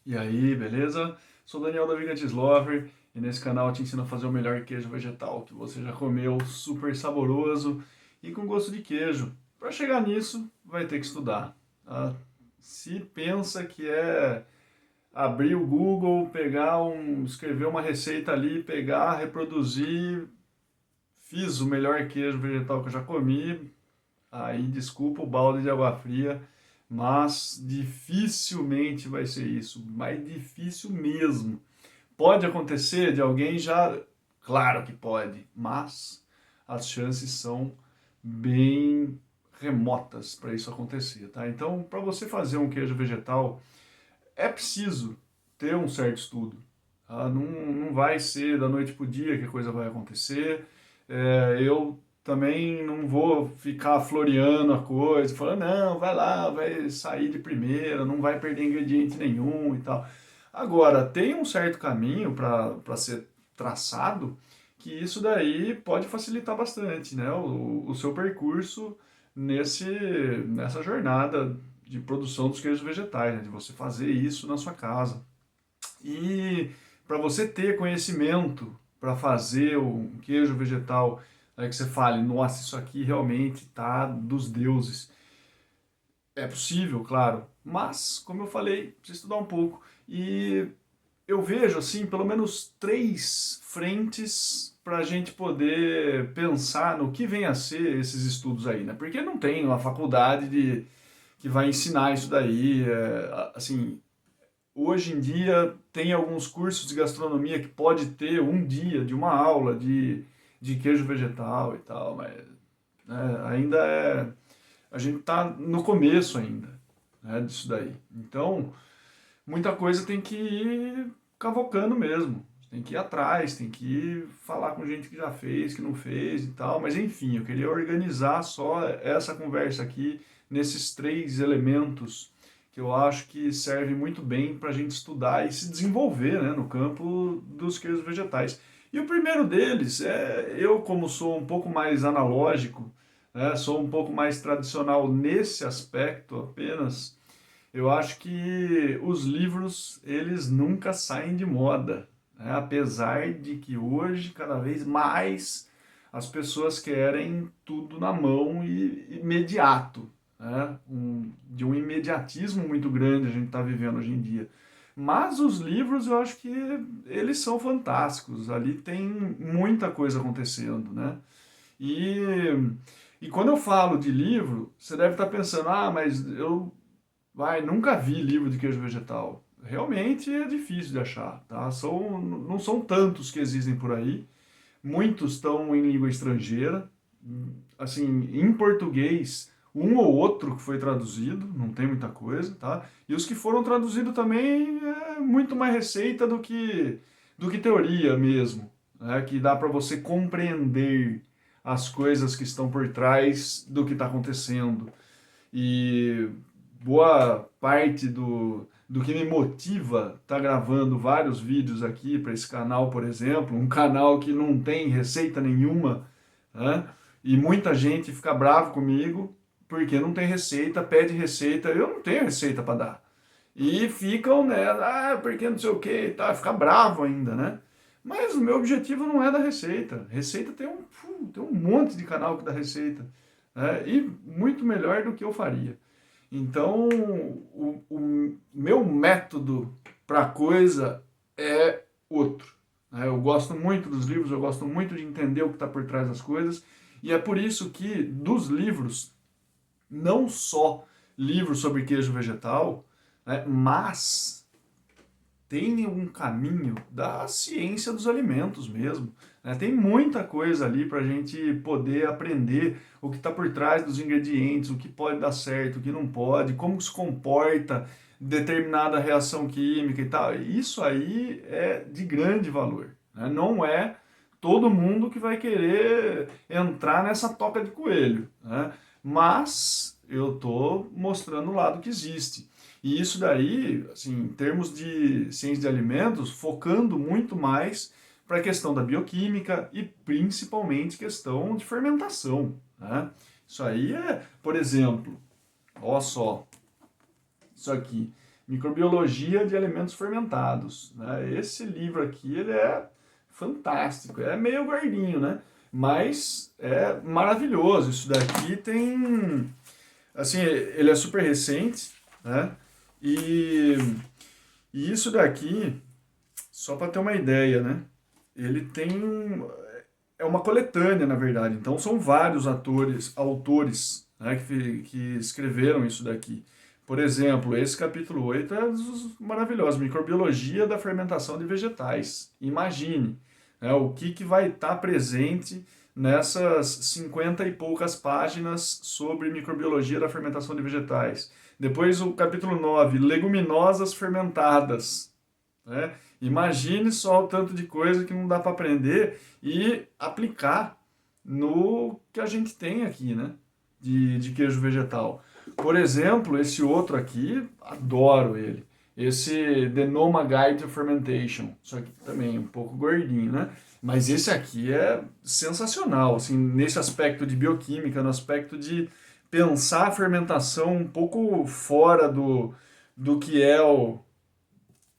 E aí, beleza? Sou Daniel da Vegan Lover e nesse canal eu te ensino a fazer o melhor queijo vegetal que você já comeu, super saboroso e com gosto de queijo. Para chegar nisso, vai ter que estudar, tá? Se pensa que é abrir o Google, escrever uma receita ali, pegar, reproduzir, fiz o melhor queijo vegetal que eu já comi, aí desculpa o balde de água fria, mas dificilmente vai ser isso, mais difícil mesmo. Pode acontecer de alguém já, claro que pode, mas as chances são bem remotas para isso acontecer, tá? Então, para você fazer um queijo vegetal, é preciso ter um certo estudo. Tá? Não vai ser da noite para o dia que a coisa vai acontecer. Eu também não vou ficar floreando a coisa, falando, não, vai lá, vai sair de primeira, não vai perder ingrediente nenhum e tal. Agora, tem um certo caminho para ser traçado que isso daí pode facilitar bastante, né, o seu percurso nessa jornada de produção dos queijos vegetais, né, de você fazer isso na sua casa. E para você ter conhecimento para fazer um queijo vegetal, que você fale, nossa, isso aqui realmente tá dos deuses. É possível, claro, mas, como eu falei, precisa estudar um pouco. E eu vejo, assim, pelo menos três frentes para a gente poder pensar no que vem a ser esses estudos aí, né? Porque não tem uma faculdade que vai ensinar isso daí. Assim, hoje em dia tem alguns cursos de gastronomia que pode ter um dia de uma aula de queijo vegetal e tal, mas ainda a gente está no começo ainda, né, disso daí. Então, muita coisa tem que ir cavocando mesmo. Tem que ir atrás, tem que ir falar com gente que já fez, que não fez e tal. Mas enfim, eu queria organizar só essa conversa aqui nesses três elementos que eu acho que servem muito bem para a gente estudar e se desenvolver, né, no campo dos queijos vegetais. E o primeiro deles é eu, como sou um pouco mais analógico, né, sou um pouco mais tradicional nesse aspecto apenas. Eu acho que os livros, eles nunca saem de moda, né? Apesar de que hoje, cada vez mais, as pessoas querem tudo na mão e imediato, né? De um imediatismo muito grande a gente está vivendo hoje em dia. Mas os livros, eu acho que eles são fantásticos. Ali tem muita coisa acontecendo, né? E, e quando eu falo de livro, você deve estar pensando, ah, mas nunca vi livro de queijo vegetal. Realmente é difícil de achar, tá? Não são tantos que existem por aí. Muitos estão em língua estrangeira. Assim, em português, um ou outro que foi traduzido, não tem muita coisa, tá? E os que foram traduzidos também é muito mais receita do que teoria mesmo, né? Que dá para você compreender as coisas que estão por trás do que está acontecendo. E boa parte do que me motiva estar gravando vários vídeos aqui para esse canal, por exemplo, um canal que não tem receita nenhuma, né? E muita gente fica bravo comigo porque não tem receita, pede receita, eu não tenho receita para dar. E ficam, né, porque não sei o que e tal, fica bravo ainda, né? Mas o meu objetivo não é dar receita. Receita tem um monte de canal que dá receita, né? E muito melhor do que eu faria. Então, o meu método para a coisa é outro, né? Eu gosto muito dos livros, eu gosto muito de entender o que está por trás das coisas, e é por isso que dos livros, não só livros sobre queijo vegetal, né, mas tem um caminho da ciência dos alimentos mesmo, né? Tem muita coisa ali para a gente poder aprender o que está por trás dos ingredientes, o que pode dar certo, o que não pode, como se comporta determinada reação química e tal. Isso aí é de grande valor, né? Não é todo mundo que vai querer entrar nessa toca de coelho, né? Mas eu estou mostrando o lado que existe. E isso daí, assim, em termos de ciência de alimentos, focando muito mais para a questão da bioquímica e principalmente questão de fermentação, né? Isso aí é, por exemplo, olha só, isso aqui, Microbiologia de Alimentos Fermentados, né? Esse livro aqui, ele é fantástico, é meio gordinho, né? Mas é maravilhoso. Isso daqui tem, assim, ele é super recente, né? E, e isso daqui, só para ter uma ideia, né? Ele tem é uma coletânea, na verdade. Então são vários autores, né, que escreveram isso daqui. Por exemplo, esse capítulo 8 é dos maravilhosos, Microbiologia da Fermentação de Vegetais. Imagine, né, o que vai estar presente nessas 50 e poucas páginas sobre microbiologia da fermentação de vegetais. Depois o capítulo 9, Leguminosas fermentadas, né? Imagine só o tanto de coisa que não dá para aprender e aplicar no que a gente tem aqui, né? De queijo vegetal. Por exemplo, esse outro aqui, adoro ele. Esse The Noma Guide to Fermentation. Só que também um pouco gordinho, né? Mas esse aqui é sensacional, assim, nesse aspecto de bioquímica, no aspecto de pensar a fermentação um pouco fora do que é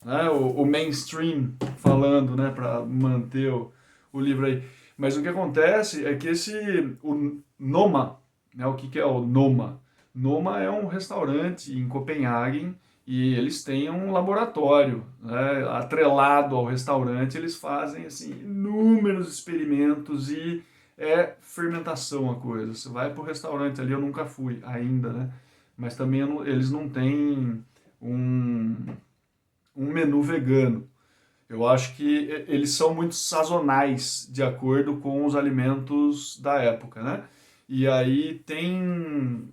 né, o mainstream falando, né, para manter o livro aí. Mas o que acontece é que o Noma, né, o que é o Noma? Noma é um restaurante em Copenhague e eles têm um laboratório, né, atrelado ao restaurante, eles fazem assim inúmeros experimentos e é fermentação a coisa. Você vai para o restaurante ali, eu nunca fui ainda, né? Mas também eles não têm um um menu vegano. Eu acho que eles são muito sazonais, de acordo com os alimentos da época, né? E aí tem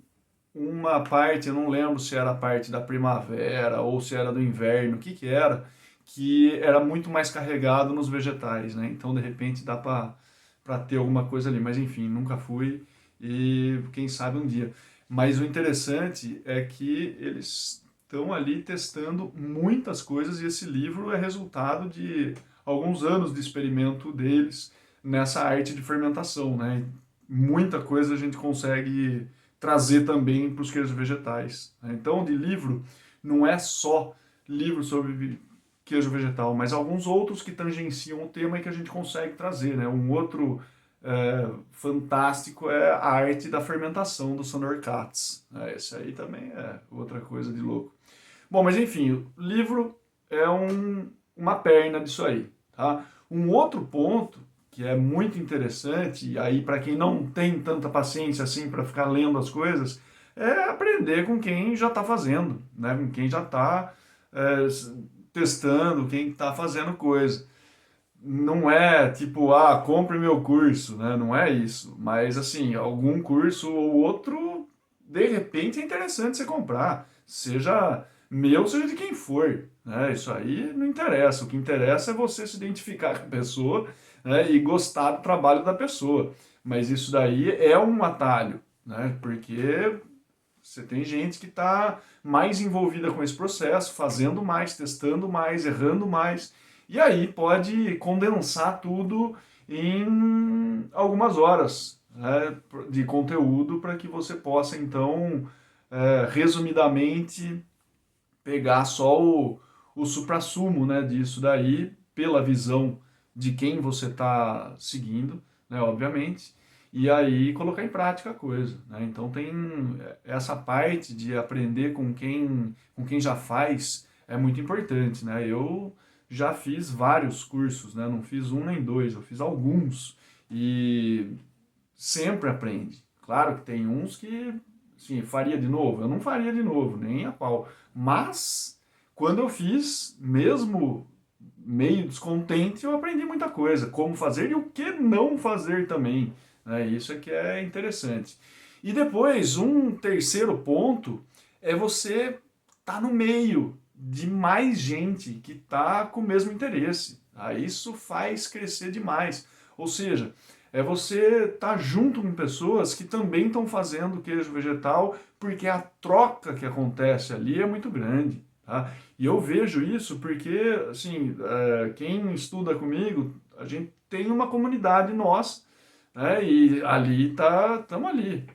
uma parte, eu não lembro se era a parte da primavera ou se era do inverno, o que que era, que era muito mais carregado nos vegetais, né? Então, de repente, dá para ter alguma coisa ali. Mas, enfim, nunca fui e quem sabe um dia. Mas o interessante é que eles estão ali testando muitas coisas e esse livro é resultado de alguns anos de experimento deles nessa arte de fermentação, né? Muita coisa a gente consegue trazer também para os queijos vegetais, né? Então, de livro, não é só livro sobre queijo vegetal, mas alguns outros que tangenciam o tema e que a gente consegue trazer, né? Um outro fantástico é a arte da fermentação do Sandor Katz. Esse aí também é outra coisa de louco. Bom, mas enfim, o livro é uma perna disso aí, tá? Um outro ponto que é muito interessante, e aí para quem não tem tanta paciência assim para ficar lendo as coisas, é aprender com quem já está fazendo, né? Com quem já está testando, quem está fazendo coisa. Não é tipo, compre meu curso, né? Não é isso. Mas assim, algum curso ou outro, de repente é interessante você comprar. Seja meu, seja de quem for, né? Isso aí não interessa. O que interessa é você se identificar com a pessoa, né? E gostar do trabalho da pessoa. Mas isso daí é um atalho, né? Porque você tem gente que está mais envolvida com esse processo, fazendo mais, testando mais, errando mais. E aí pode condensar tudo em algumas horas, né, de conteúdo para que você possa, então, resumidamente, pegar só o suprassumo, né, disso daí, pela visão de quem você está seguindo, né, obviamente, e aí colocar em prática a coisa, né? Então tem essa parte de aprender com quem já faz é muito importante, né? Eu já fiz vários cursos, né? Não fiz um nem dois, eu fiz alguns e sempre aprende. Claro que tem uns que, sim, faria de novo. Eu não faria de novo, nem a pau. Mas, quando eu fiz, mesmo meio descontente, eu aprendi muita coisa. Como fazer e o que não fazer também, né? Isso é que é interessante. E depois, um terceiro ponto é você estar no meio de mais gente que está com o mesmo interesse. Tá? Isso faz crescer demais. Ou seja, é você estar junto com pessoas que também estão fazendo queijo vegetal, porque a troca que acontece ali é muito grande. Tá? E eu vejo isso porque, assim, quem estuda comigo, a gente tem uma comunidade nossa, né? E ali estamos ali.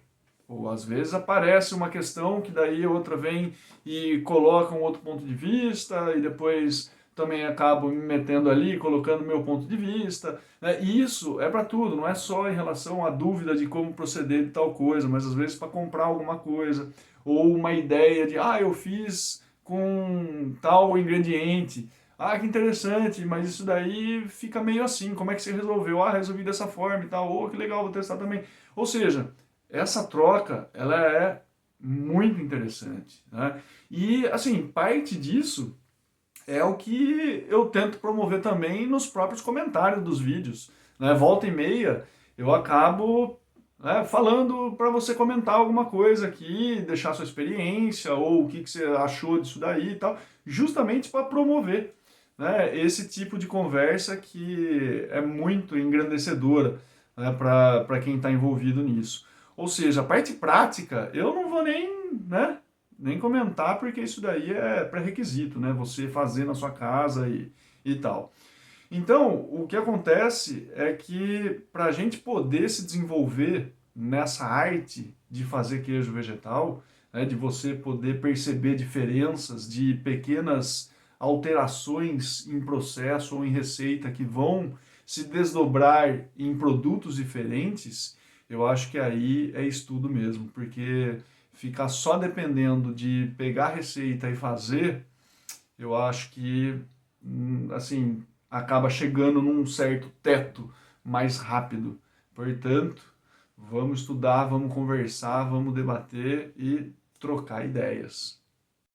Ou às vezes aparece uma questão que daí outra vem e coloca um outro ponto de vista e depois também acabo me metendo ali, colocando meu ponto de vista, né? E isso é para tudo, não é só em relação à dúvida de como proceder de tal coisa, mas às vezes para comprar alguma coisa, ou uma ideia de, eu fiz com tal ingrediente, que interessante, mas isso daí fica meio assim, como é que você resolveu? Resolvi dessa forma e tal, que legal, vou testar também. Ou seja, essa troca, ela é muito interessante, né? E, assim, parte disso é o que eu tento promover também nos próprios comentários dos vídeos, né? Volta e meia, eu acabo, né, falando para você comentar alguma coisa aqui, deixar sua experiência, ou o que você achou disso daí e tal, justamente para promover, né, esse tipo de conversa que é muito engrandecedora, né, para quem está envolvido nisso. Ou seja, a parte prática, eu não vou nem, né, nem comentar, porque isso daí é pré-requisito, né? Você fazer na sua casa e tal. Então, o que acontece é que para a gente poder se desenvolver nessa arte de fazer queijo vegetal, né, de você poder perceber diferenças de pequenas alterações em processo ou em receita que vão se desdobrar em produtos diferentes, eu acho que aí é estudo mesmo, porque ficar só dependendo de pegar a receita e fazer, eu acho que, assim, acaba chegando num certo teto mais rápido. Portanto, vamos estudar, vamos conversar, vamos debater e trocar ideias.